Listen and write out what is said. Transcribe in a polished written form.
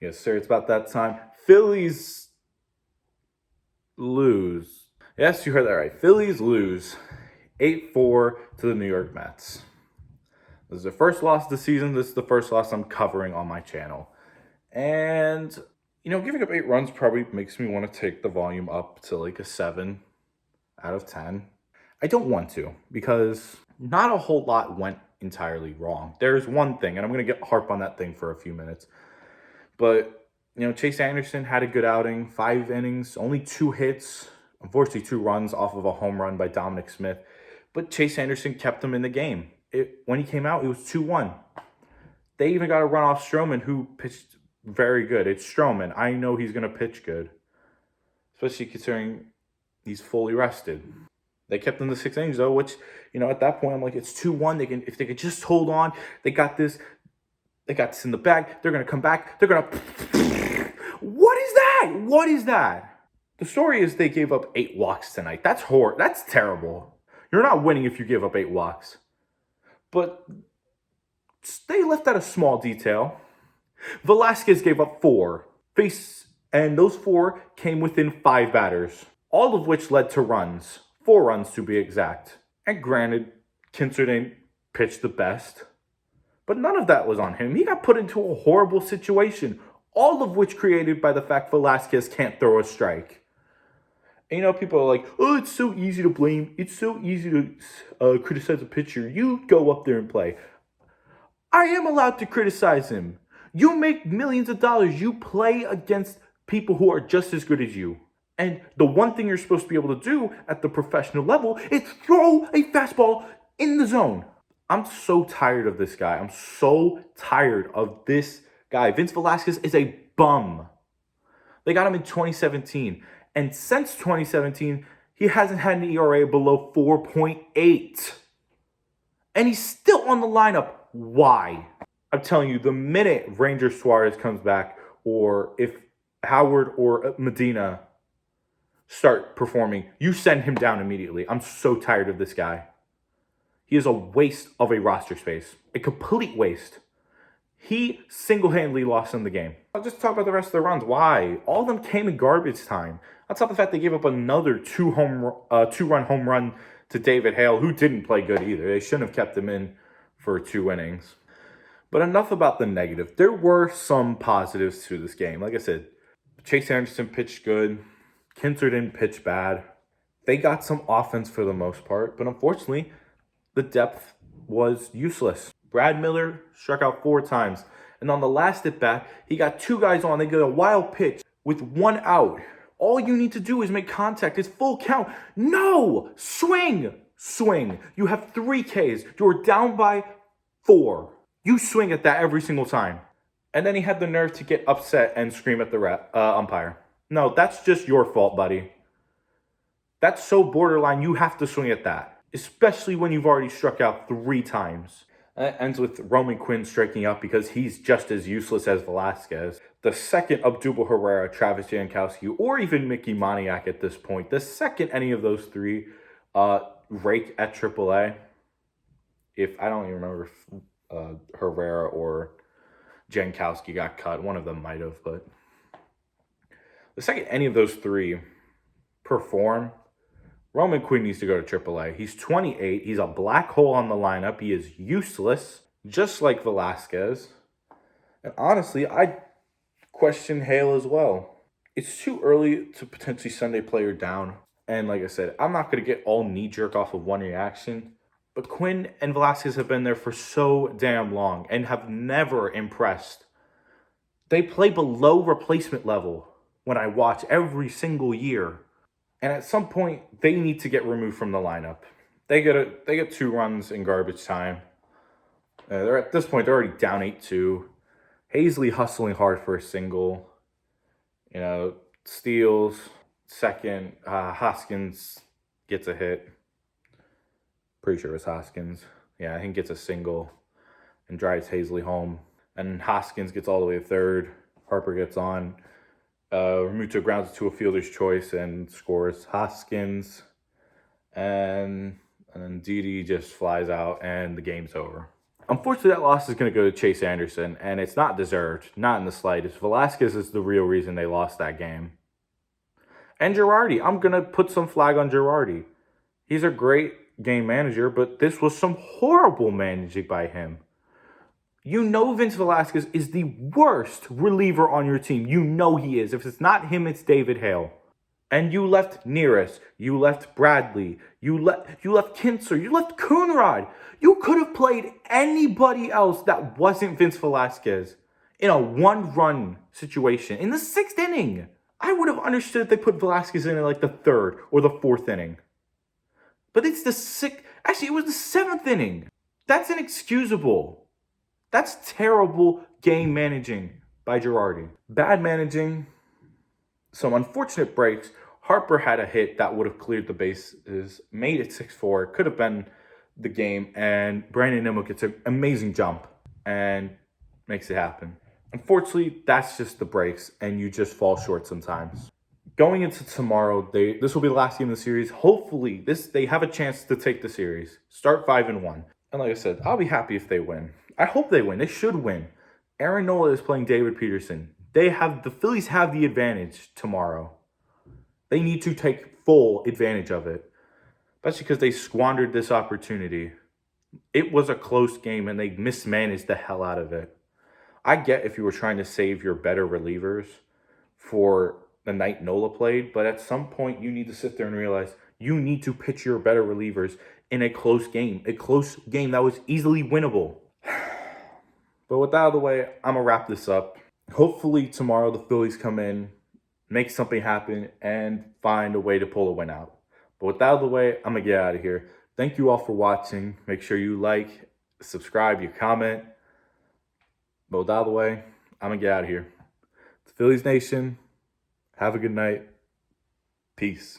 Yes, sir, it's about that time. Phillies lose. Yes, you heard that right. Phillies lose 8-4 to the New York Mets. This is the first loss of the season. This is the first loss I'm covering on my channel. And, giving up 8 runs probably makes me want to take the volume up to like a 7 out of 10. I don't want to because not a whole lot went entirely wrong. There's one thing, and I'm going to harp on that thing for a few minutes. But, Chase Anderson had a good outing, 5 innings, only 2 hits, unfortunately 2 runs off of a home run by Dominic Smith. But Chase Anderson kept him in the game. When he came out, it was 2-1. They even got a run off Stroman, who pitched very good. It's Stroman. I know he's going to pitch good, especially considering he's fully rested. They kept him to 6 innings, though, which, at that point, I'm like, it's 2-1. If they could just hold on, they got this. They got this in the bag. They're going to come back. They're going to... What is that? What is that? The story is they gave up 8 walks tonight. That's horrible. That's terrible. You're not winning if you give up 8 walks. But they left out a small detail. Velasquez gave up 4. And those 4 came within 5 batters, all of which led to runs. 4 runs to be exact. And granted, Kinzer didn't pitch the best. But none of that was on him. He got put into a horrible situation, all of which created by the fact Velasquez can't throw a strike. And, people are like, oh, it's so easy to blame. It's so easy to criticize a pitcher. You go up there and play. I am allowed to criticize him. You make millions of dollars. You play against people who are just as good as you. And the one thing you're supposed to be able to do at the professional level is throw a fastball in the zone. I'm so tired of this guy. I'm so tired of this guy. Vince Velasquez is a bum. They got him in 2017. And since 2017, he hasn't had an ERA below 4.8. And he's still on the lineup. Why? I'm telling you, the minute Ranger Suarez comes back, or if Howard or Medina start performing, you send him down immediately. I'm so tired of this guy. He is a waste of a roster space. A complete waste. He single-handedly lost them the game. I'll just talk about the rest of the runs. Why? All of them came in garbage time. On top of the fact they gave up another 2-run home run to David Hale, who didn't play good either. They shouldn't have kept him in for 2 innings. But enough about the negative. There were some positives to this game. Like I said, Chase Anderson pitched good. Kinzer didn't pitch bad. They got some offense for the most part, but unfortunately, the depth was useless. Brad Miller struck out 4 times. And on the last at-bat, he got 2 guys on. They get a wild pitch with 1 out. All you need to do is make contact. It's full count. No! Swing! Swing. You have 3 Ks. You're down by 4. You swing at that every single time. And then he had the nerve to get upset and scream at the umpire. No, that's just your fault, buddy. That's so borderline, you have to swing at that. Especially when you've already struck out 3 times. That ends with Roman Quinn striking out because he's just as useless as Velasquez. The second Abdul Herrera, Travis Jankowski, or even Mickey Moniak at this point, the second any of those 3 rake at AAA, if I don't even remember if Herrera or Jankowski got cut. One of them might have, but the second any of those 3 perform, Roman Quinn needs to go to AAA. He's 28. He's a black hole on the lineup. He is useless, just like Velasquez. And honestly, I question Hale as well. It's too early to potentially send a player down. And like I said, I'm not going to get all knee-jerk off of one reaction. But Quinn and Velasquez have been there for so damn long and have never impressed. They play below replacement level when I watch every single year. And at some point, they need to get removed from the lineup. They get 2 runs in garbage time. They're at this point, they're already down 8-2. Hazley hustling hard for a single. Steals. Second, Hoskins gets a hit. Pretty sure it was Hoskins. Yeah, I think gets a single and drives Hazley home. And Hoskins gets all the way to third. Harper gets on. Remuto grounds it to a fielder's choice and scores. Hoskins. And then Didi just flies out and the game's over. Unfortunately, that loss is going to go to Chase Anderson, and it's not deserved, not in the slightest. Velasquez is the real reason they lost that game. And Girardi, I'm going to put some flag on Girardi. He's a great game manager, but this was some horrible managing by him. You know Vince Velasquez is the worst reliever on your team. You know he is. If it's not him, it's David Hale. And you left Neris, you left Bradley, you left Kinser, you left Coonrod. You could have played anybody else that wasn't Vince Velasquez in a one-run situation in the 6th inning. I would have understood if they put Velasquez in like the 3rd or the 4th inning. But it's the 6th. Actually, it was the 7th inning. That's inexcusable. That's terrible game managing by Girardi. Bad managing. Some unfortunate breaks. Harper had a hit that would have cleared the bases, made it 6-4. Could have been the game. And Brandon Nimmo gets an amazing jump and makes it happen. Unfortunately, that's just the breaks, and you just fall short sometimes. Going into tomorrow, this will be the last game of the series. Hopefully, they have a chance to take the series. Start 5-1. And like I said, I'll be happy if they win. I hope they win. They should win. Aaron Nola is playing David Peterson. The Phillies have the advantage tomorrow. They need to take full advantage of it. That's because they squandered this opportunity. It was a close game, and they mismanaged the hell out of it. I get if you were trying to save your better relievers for the night Nola played, but at some point you need to sit there and realize you need to pitch your better relievers in a close game that was easily winnable. But with that out of the way, I'm going to wrap this up. Hopefully tomorrow the Phillies come in, make something happen, and find a way to pull a win out. But with that out of the way, I'm going to get out of here. Thank you all for watching. Make sure you like, subscribe, you comment. But with that out of the way, I'm going to get out of here. Phillies Nation, have a good night. Peace.